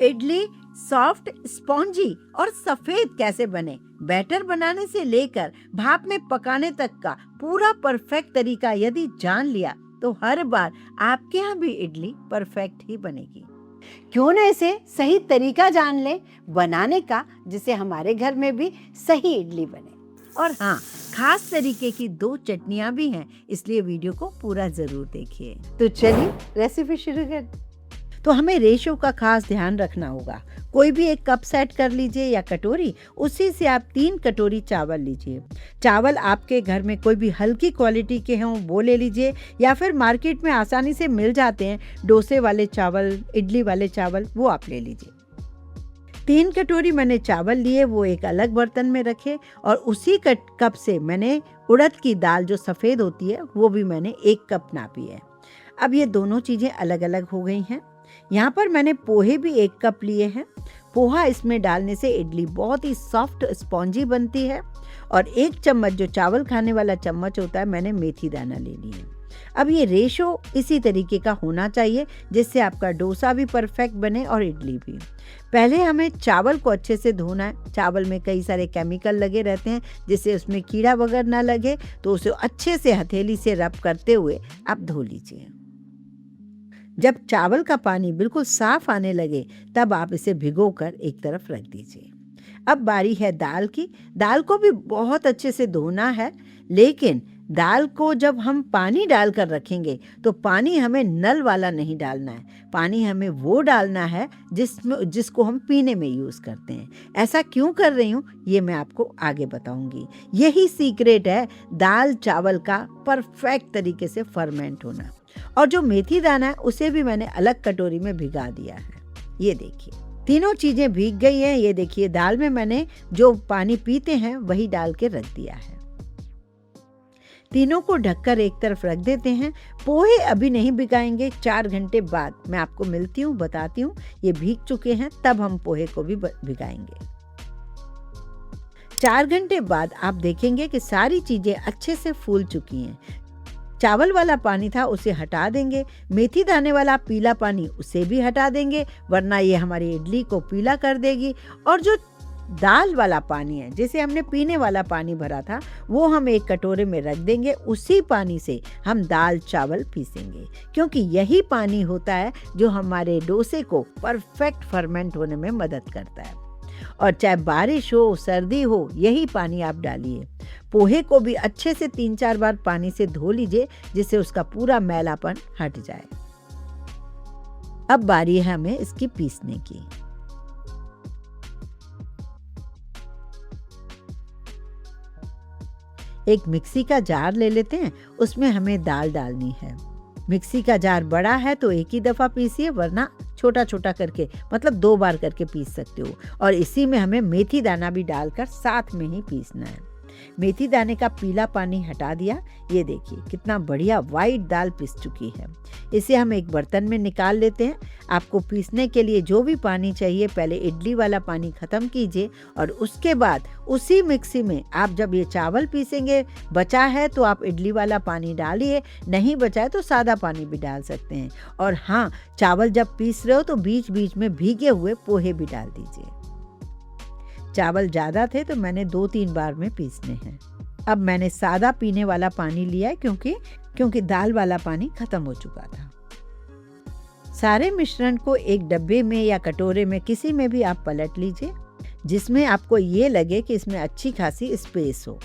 Idli soft, spongy और सफेद कैसे बने, बैटर बनाने से लेकर भाप में पकाने तक का पूरा परफेक्ट तरीका यदि जान लिया तो हर बार आपके यहाँ भी इडली परफेक्ट ही बनेगी। क्यों न इसे सही तरीका जान ले बनाने का, जिससे हमारे घर में भी सही इडली बने। और हाँ, खास तरीके की 2 चटनियाँ भी हैं, इसलिए वीडियो को पूरा जरूर देखिए। तो चलिए रेसिपी शुरू कर। तो हमें रेशो का खास ध्यान रखना होगा। कोई भी एक कप सेट कर लीजिए या कटोरी, उसी से आप 3 कटोरी चावल लीजिए। चावल आपके घर में कोई भी हल्की क्वालिटी के हों वो ले लीजिए, या फिर मार्केट में आसानी से मिल जाते हैं डोसे वाले चावल, इडली वाले चावल, वो आप ले लीजिए। 3 कटोरी मैंने चावल लिए, वो एक अलग बर्तन में रखे और उसी कप से मैंने उड़द की दाल जो सफ़ेद होती है वो भी मैंने 1 कप नापी है। अब ये दोनों चीज़ें अलग अलग हो गई हैं। यहाँ पर मैंने पोहे भी 1 कप लिए हैं। पोहा इसमें डालने से इडली बहुत ही सॉफ्ट स्पॉन्जी बनती है। और 1 चम्मच जो चावल खाने वाला चम्मच होता है, मैंने मेथी दाना ले ली है। अब ये रेशो इसी तरीके का होना चाहिए जिससे आपका डोसा भी परफेक्ट बने और इडली भी। पहले हमें चावल को अच्छे से धोना है। चावल में कई सारे केमिकल लगे रहते हैं, जिससे उसमें कीड़ा वगैरह ना लगे, तो उसे अच्छे से हथेली से रब करते हुए आप धो लीजिए। जब चावल का पानी बिल्कुल साफ आने लगे तब आप इसे भिगोकर एक तरफ रख दीजिए। अब बारी है दाल की। दाल को भी बहुत अच्छे से धोना है, लेकिन दाल को जब हम पानी डालकर रखेंगे तो पानी हमें नल वाला नहीं डालना है। पानी हमें वो डालना है जिसको हम पीने में यूज़ करते हैं। ऐसा क्यों कर रही हूँ ये मैं आपको आगे बताऊंगी। यही सीक्रेट है दाल चावल का परफेक्ट तरीके से फर्मेंट होना। और जो मेथी दाना है उसे भी मैंने अलग कटोरी में भिगा दिया है। ये देखिए, तीनों चीज़ें भीग गई हैं। ये देखिए, दाल में मैंने जो पानी पीते हैं वही डाल के रख दिया है। तीनों को ढककर एक तरफ रख देते हैं। पोहे अभी नहीं भिगाएंगे, 4 घंटे बाद मैं आपको मिलती हूँ, बताती हूँ ये भीग चुके हैं, तब हम पोहे को भी भिगाएंगे। 4 घंटे बाद आप देखेंगे कि सारी चीज़ें अच्छे से फूल चुकी हैं। चावल वाला पानी था उसे हटा देंगे, मेथी दाने वाला पीला पानी उसे भी हटा देंगे, वरना ये हमारी इडली को पीला कर देगी। और जो दाल वाला पानी है, जिसे हमने पीने वाला पानी भरा था, वो हम एक कटोरे में रख देंगे। उसी पानी से हम दाल चावल पीसेंगे, क्योंकि यही पानी होता है जो हमारे डोसे को परफेक्ट फर्मेंट होने में मदद करता है। और चाहे बारिश हो सर्दी हो, यही पानी आप डालिए। पोहे को भी अच्छे से 3-4 बार पानी से धो लीजिए, जिससे उसका पूरा मैलापन हट जाए। अब बारी है हमें इसकी पीसने की। एक मिक्सी का जार ले लेते हैं, उसमें हमें दाल डालनी है। मिक्सी का जार बड़ा है तो एक ही दफ़ा पीसिए, वरना छोटा छोटा करके, मतलब 2 बार करके पीस सकते हो। और इसी में हमें मेथी दाना भी डालकर साथ में ही पीसना है। मेथी दाने का पीला पानी हटा दिया। ये देखिए कितना बढ़िया वाइट दाल पिस चुकी है। इसे हम एक बर्तन में निकाल लेते हैं। आपको पीसने के लिए जो भी पानी चाहिए, पहले इडली वाला पानी ख़त्म कीजिए और उसके बाद उसी मिक्सी में आप जब ये चावल पीसेंगे, बचा है तो आप इडली वाला पानी डालिए, नहीं बचा है तो सादा पानी भी डाल सकते हैं। और हाँ, चावल जब पीस रहे हो तो बीच बीच में भीगे हुए पोहे भी डाल दीजिए। चावल ज़्यादा थे तो मैंने 2-3 बार में पीसने हैं। अब मैंने सादा पीने वाला पानी लिया है, क्योंकि दाल वाला पानी ख़त्म हो चुका था। सारे मिश्रण को एक डब्बे में या कटोरे में, किसी में भी आप पलट लीजिए, जिसमें आपको ये लगे कि इसमें अच्छी खासी स्पेस हो।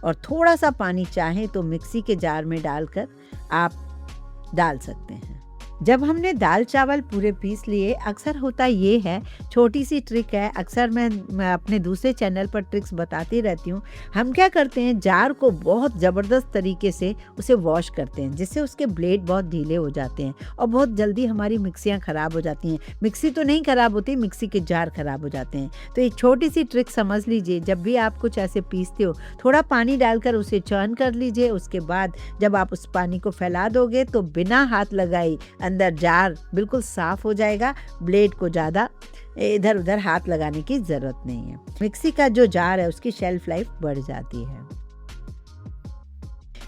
और थोड़ा सा पानी चाहें तो मिक्सी के जार में डालकर आप डाल सकते हैं। जब हमने दाल चावल पूरे पीस लिए, अक्सर होता ये है, छोटी सी ट्रिक है, अक्सर मैं अपने दूसरे चैनल पर ट्रिक्स बताती रहती हूँ। हम क्या करते हैं, जार को बहुत ज़बरदस्त तरीके से उसे वॉश करते हैं, जिससे उसके ब्लेड बहुत ढीले हो जाते हैं और बहुत जल्दी हमारी मिक्सियाँ ख़राब हो जाती हैं। मिक्सी तो नहीं ख़राब होती, मिक्सी के जार ख़राब हो जाते हैं। तो एक छोटी सी ट्रिक समझ लीजिए, जब भी आप कुछ ऐसे पीसते हो, थोड़ा पानी डालकर उसे चर्न कर लीजिए। उसके बाद जब आप उस पानी को फैला दोगे तो बिना हाथ लगाए अंदर जार बिल्कुल साफ हो जाएगा। ब्लेड को ज़्यादा इधर उधर हाथ लगाने की ज़रूरत नहीं है। मिक्सी का जो जार है उसकी शेल्फ लाइफ बढ़ जाती है।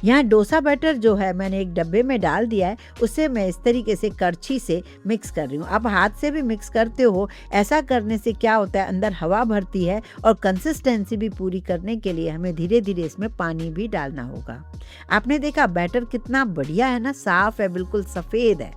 यहाँ डोसा बैटर जो है मैंने एक डब्बे में डाल दिया है, उसे मैं इस तरीके से करछी से मिक्स कर रही हूँ। आप हाथ से भी मिक्स करते हो, ऐसा करने से क्या होता है अंदर हवा भरती है और कंसिस्टेंसी भी पूरी करने के लिए हमें धीरे धीरे इसमें पानी भी डालना होगा। आपने देखा बैटर कितना बढ़िया है ना, साफ है, बिल्कुल सफ़ेद है।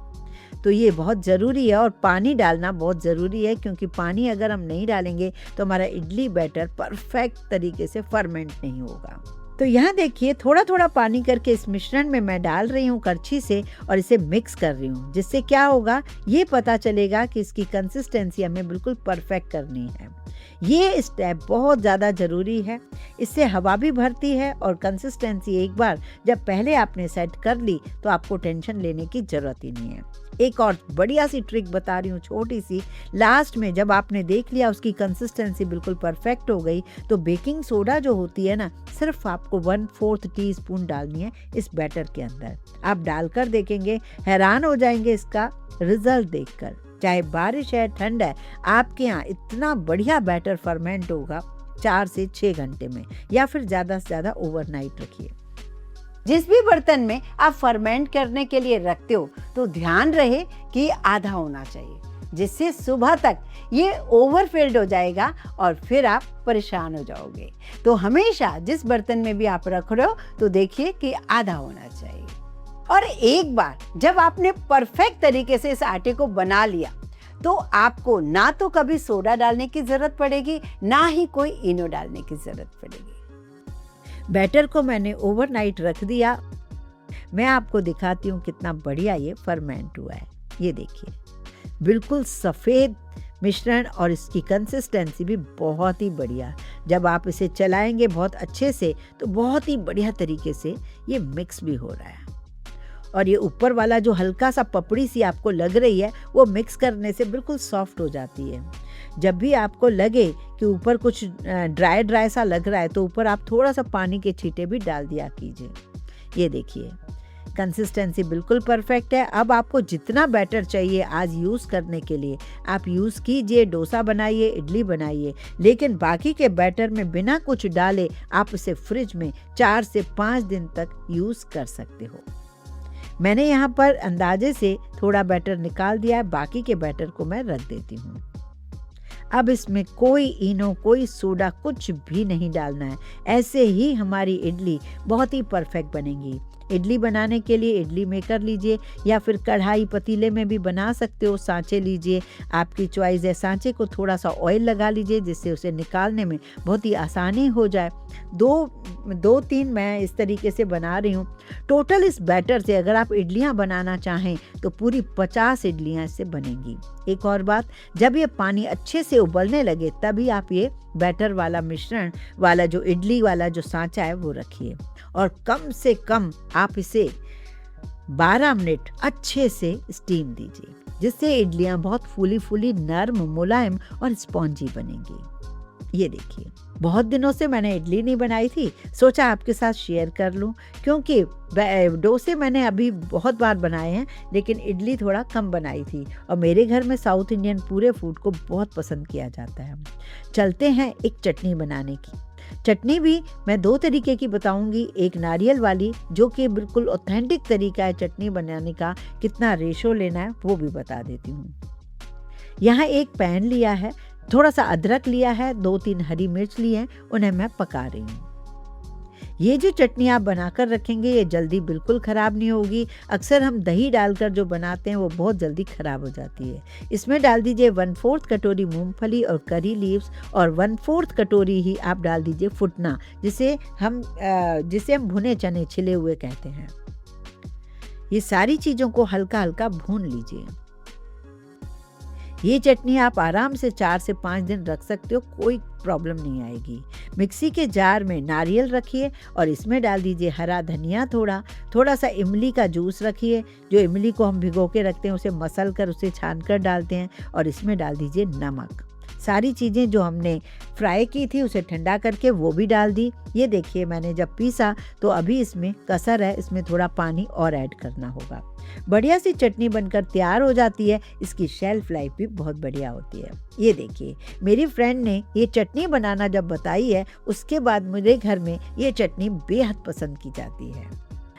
तो ये बहुत ज़रूरी है और पानी डालना बहुत ज़रूरी है, क्योंकि पानी अगर हम नहीं डालेंगे तो हमारा इडली बैटर परफेक्ट तरीके से फर्मेंट नहीं होगा। तो यहाँ देखिए थोड़ा थोड़ा पानी करके इस मिश्रण में मैं डाल रही हूँ करछी से और इसे मिक्स कर रही हूँ, जिससे क्या होगा ये पता चलेगा कि इसकी कंसिस्टेंसी हमें बिल्कुल परफेक्ट करनी है। ये स्टेप बहुत ज़्यादा ज़रूरी है, इससे हवा भी भरती है और कंसिस्टेंसी एक बार जब पहले आपने सेट कर ली तो आपको टेंशन लेने की ज़रूरत ही नहीं है। एक और बढ़िया सी ट्रिक बता रही हूँ, छोटी सी। लास्ट में जब आपने देख लिया उसकी कंसिस्टेंसी बिल्कुल परफेक्ट हो गई, तो बेकिंग सोडा जो होती है ना, सिर्फ आपको 1/4 टीस्पून डालनी है इस बैटर के अंदर। आप डालकर देखेंगे, हैरान हो जाएंगे इसका रिजल्ट देखकर। चाहे बारिश है, ठंड है, आपके यहाँ इतना बढ़िया बैटर फर्मेंट होगा 4 से 6 घंटे में, या फिर ज़्यादा से ज़्यादा ओवरनाइट रखिए। जिस भी बर्तन में आप फर्मेंट करने के लिए रखते हो तो ध्यान रहे कि आधा होना चाहिए, जिससे सुबह तक ये ओवरफिल्ड हो जाएगा और फिर आप परेशान हो जाओगे। तो हमेशा जिस बर्तन में भी आप रख रहे हो तो देखिए कि आधा होना चाहिए। और एक बार जब आपने परफेक्ट तरीके से इस आटे को बना लिया तो आपको ना तो कभी सोडा डालने की जरूरत पड़ेगी, ना ही कोई इनो डालने की जरूरत पड़ेगी। बैटर को मैंने ओवरनाइट रख दिया। मैं आपको दिखाती हूँ कितना बढ़िया ये फर्मेंट हुआ है। ये देखिए बिल्कुल सफ़ेद मिश्रण और इसकी कंसिस्टेंसी भी बहुत ही बढ़िया। जब आप इसे चलाएंगे बहुत अच्छे से तो बहुत ही बढ़िया तरीके से ये मिक्स भी हो रहा है। और ये ऊपर वाला जो हल्का सा पपड़ी सी आपको लग रही है, वो मिक्स करने से बिल्कुल सॉफ्ट हो जाती है। जब भी आपको लगे कि ऊपर कुछ ड्राई ड्राई सा लग रहा है तो ऊपर आप थोड़ा सा पानी के छींटे भी डाल दिया कीजिए। ये देखिए कंसिस्टेंसी बिल्कुल परफेक्ट है। अब आपको जितना बैटर चाहिए आज यूज़ करने के लिए आप यूज़ कीजिए, डोसा बनाइए, इडली बनाइए, लेकिन बाकी के बैटर में बिना कुछ डाले आप इसे फ्रिज में 4 से 5 दिन तक यूज़ कर सकते हो। मैंने यहाँ पर अंदाजे से थोड़ा बैटर निकाल दिया है, बाकी के बैटर को मैं रख देती हूँ। अब इसमें कोई इनो, कोई सोडा, कुछ भी नहीं डालना है। ऐसे ही हमारी इडली बहुत ही परफेक्ट बनेगी। इडली बनाने के लिए इडली मेकर लीजिए या फिर कढ़ाई पतीले में भी बना सकते हो, सांचे लीजिए, आपकी चॉइस है। सांचे को थोड़ा सा ऑयल लगा लीजिए जिससे उसे निकालने में बहुत ही आसानी हो जाए। दो तीन मैं इस तरीके से बना रही हूँ। टोटल इस बैटर से अगर आप इडलियाँ बनाना चाहें तो पूरी 50 इडलियाँ इससे बनेंगी। एक और बात, जब ये पानी अच्छे से उबलने लगे तभी आप ये बैटर वाला मिश्रण वाला जो इडली वाला जो सांचा है वो रखिए और कम से कम आप इसे 12 मिनट अच्छे से स्टीम दीजिए, जिससे इडलियां बहुत फूली फूली, नरम, मुलायम और स्पॉन्जी बनेंगी। ये देखिए बहुत दिनों से मैंने इडली नहीं बनाई थी, सोचा आपके साथ शेयर कर लूं, क्योंकि डोसे मैंने अभी बहुत बार बनाए हैं लेकिन इडली थोड़ा कम बनाई थी और मेरे घर में साउथ इंडियन पूरे फूड को बहुत पसंद किया जाता है। चलते हैं एक चटनी बनाने की। चटनी भी मैं 2 तरीके की बताऊंगी। एक नारियल वाली जो कि बिल्कुल ऑथेंटिक तरीका है चटनी बनाने का, कितना रेशो लेना है वो भी बता देती हूँ। यहाँ एक पैन लिया है, थोड़ा सा अदरक लिया है, 2-3 हरी मिर्च लिए हैं, उन्हें मैं पका रही हूँ। ये जो चटनी आप बनाकर रखेंगे ये जल्दी बिल्कुल ख़राब नहीं होगी। अक्सर हम दही डालकर जो बनाते हैं वो बहुत जल्दी ख़राब हो जाती है। इसमें डाल दीजिए 1/4 कटोरी मूंगफली और करी लीव्स और 1/4 कटोरी ही आप डाल दीजिए फुटना, जिसे हम भुने चने, छिले हुए कहते हैं। ये सारी चीज़ों को हल्का हल्का भून लीजिए। ये चटनी आप आराम से 4 से 5 दिन रख सकते हो, कोई प्रॉब्लम नहीं आएगी। मिक्सी के जार में नारियल रखिए और इसमें डाल दीजिए हरा धनिया, थोड़ा सा इमली का जूस रखिए। जो इमली को हम भिगो के रखते हैं उसे मसल कर उसे छान कर डालते हैं और इसमें डाल दीजिए नमक। सारी चीज़ें जो हमने फ्राई की थी उसे ठंडा करके वो भी डाल दी। ये देखिए मैंने जब पीसा तो अभी इसमें कसर है, इसमें थोड़ा पानी और ऐड करना होगा। बढ़िया सी चटनी बनकर तैयार हो जाती है। इसकी शेल्फ लाइफ भी बहुत बढ़िया होती है। ये देखिए मेरी फ्रेंड ने ये चटनी बनाना जब बताई है उसके बाद मेरे घर में ये चटनी बेहद पसंद की जाती है।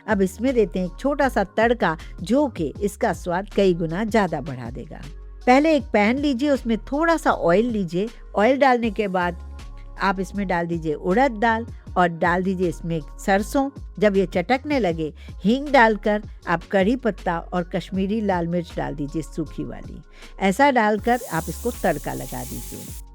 अब इसमें देते हैं एक छोटा सा तड़का जो कि इसका स्वाद कई गुना ज़्यादा बढ़ा देगा। पहले एक पैन लीजिए, उसमें थोड़ा सा ऑयल लीजिए। ऑयल डालने के बाद आप इसमें डाल दीजिए उड़द दाल और डाल दीजिए इसमें सरसों। जब ये चटकने लगे, हींग डालकर आप कड़ी पत्ता और कश्मीरी लाल मिर्च डाल दीजिए सूखी वाली। ऐसा डालकर आप इसको तड़का लगा दीजिए।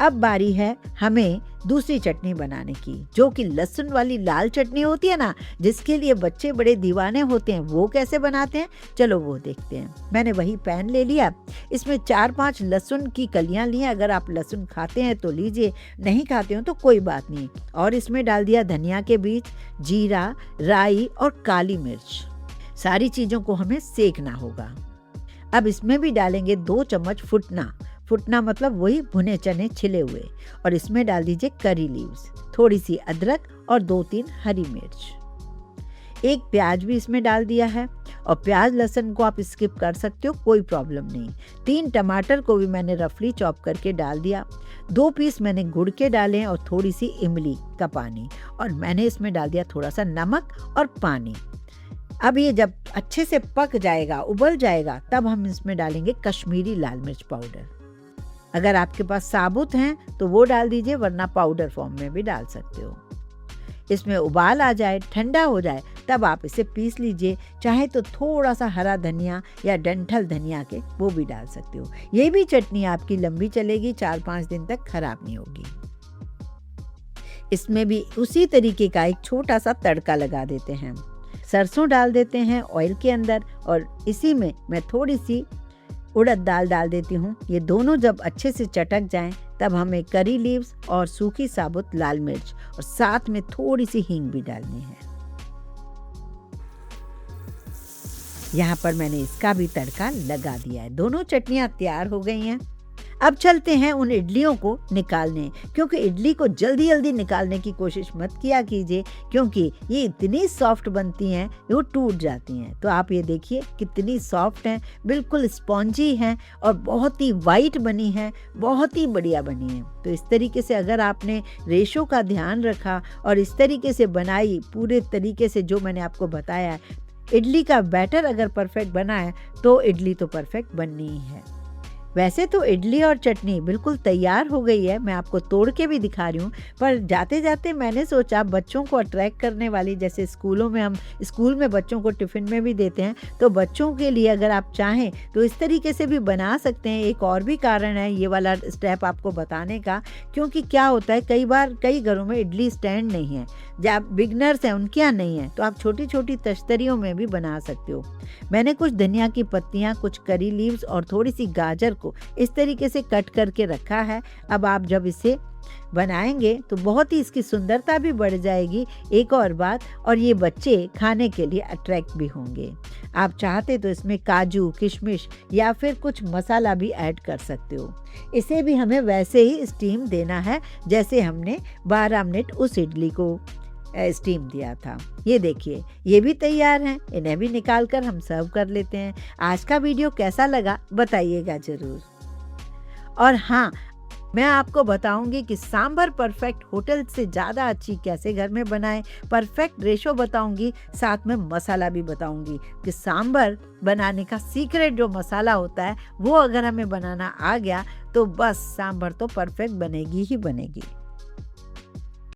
अब बारी है हमें दूसरी चटनी बनाने की, जो कि लहसुन वाली लाल चटनी होती है ना, जिसके लिए बच्चे बड़े दीवाने होते हैं। वो कैसे बनाते हैं, चलो वो देखते हैं। मैंने वही पैन ले लिया, इसमें 4-5 लहसुन की कलियां ली हैं। अगर आप लहसुन खाते हैं तो लीजिए, नहीं खाते हो तो कोई बात नहीं। और इसमें डाल दिया धनिया के बीज, जीरा, राई और काली मिर्च। सारी चीज़ों को हमें सेकना होगा। अब इसमें भी डालेंगे 2 चम्मच फुटना। फुटना मतलब वही भुने चने छिले हुए। और इसमें डाल दीजिए करी लीव्स, थोड़ी सी अदरक और 2-3 हरी मिर्च। एक प्याज भी इसमें डाल दिया है। और प्याज लहसुन को आप स्किप कर सकते हो, कोई प्रॉब्लम नहीं। 3 टमाटर को भी मैंने रफली चॉप करके डाल दिया। 2 पीस मैंने गुड़ के डाले हैं और थोड़ी सी इमली का पानी। और मैंने इसमें डाल दिया थोड़ा सा नमक और पानी। अब ये जब अच्छे से पक जाएगा, उबल जाएगा, तब हम इसमें डालेंगे कश्मीरी लाल मिर्च पाउडर। अगर आपके पास साबुत हैं तो वो डाल दीजिए, वरना पाउडर फॉर्म में भी डाल सकते हो। इसमें उबाल आ जाए, ठंडा हो जाए, तब आप इसे पीस लीजिए। चाहे तो थोड़ा सा हरा धनिया या डंठल धनिया के वो भी डाल सकते हो। ये भी चटनी आपकी लंबी चलेगी, 4-5 दिन तक खराब नहीं होगी। इसमें भी उसी तरीके का एक छोटा सा तड़का लगा देते हैं। सरसों डाल देते हैं ऑयल के अंदर और इसी में मैं थोड़ी सी उड़द दाल डाल देती हूँ। ये दोनों जब अच्छे से चटक जाएं, तब हमें करी लीव्स और सूखी साबुत लाल मिर्च और साथ में थोड़ी सी हींग भी डालनी है। यहाँ पर मैंने इसका भी तड़का लगा दिया है। दोनों चटनियाँ तैयार हो गई हैं। अब चलते हैं उन इडलियों को निकालने, क्योंकि इडली को जल्दी जल्दी निकालने की कोशिश मत किया कीजिए, क्योंकि ये इतनी सॉफ्ट बनती हैं वो टूट जाती हैं। तो आप ये देखिए कितनी सॉफ्ट हैं, बिल्कुल स्पॉन्जी हैं और बहुत ही वाइट बनी हैं, बहुत ही बढ़िया बनी हैं। तो इस तरीके से अगर आपने रेशो का ध्यान रखा और इस तरीके से बनाई, पूरे तरीके से जो मैंने आपको बताया, इडली का बैटर अगर परफेक्ट बना है तो इडली तो परफेक्ट बननी ही है। वैसे तो इडली और चटनी बिल्कुल तैयार हो गई है, मैं आपको तोड़ के भी दिखा रही हूँ। पर जाते जाते मैंने सोचा बच्चों को अट्रैक्ट करने वाली, जैसे स्कूल में बच्चों को टिफ़िन में भी देते हैं, तो बच्चों के लिए अगर आप चाहें तो इस तरीके से भी बना सकते हैं। एक और भी कारण है ये वाला स्टेप आपको बताने का, क्योंकि क्या होता है कई बार कई घरों में इडली स्टैंड नहीं है, जब बिगनर्स हैं उनके यहाँ नहीं है, तो आप छोटी छोटी तश्तरियों में भी बना सकते हो। मैंने कुछ धनिया की पत्तियाँ, कुछ करी लीव्स और थोड़ी सी गाजर को इस तरीके से कट करके रखा है। अब आप जब इसे बनाएंगे तो बहुत ही इसकी सुंदरता भी बढ़ जाएगी। एक और बात, और ये बच्चे खाने के लिए अट्रैक्ट भी होंगे। आप चाहते तो इसमें काजू, किशमिश या फिर कुछ मसाला भी ऐड कर सकते हो। इसे भी हमें वैसे ही स्टीम देना है जैसे हमने 12 मिनट उस इडली को स्टीम दिया था। ये देखिए ये भी तैयार हैं, इन्हें भी निकाल कर हम सर्व कर लेते हैं। आज का वीडियो कैसा लगा बताइएगा ज़रूर। और हाँ, मैं आपको बताऊंगी कि सांभर परफेक्ट होटल से ज़्यादा अच्छी कैसे घर में बनाएं, परफेक्ट रेशो बताऊंगी, साथ में मसाला भी बताऊंगी कि सांभर बनाने का सीक्रेट जो मसाला होता है वो अगर हमें बनाना आ गया तो बस सांभर तो परफेक्ट बनेगी ही बनेगी।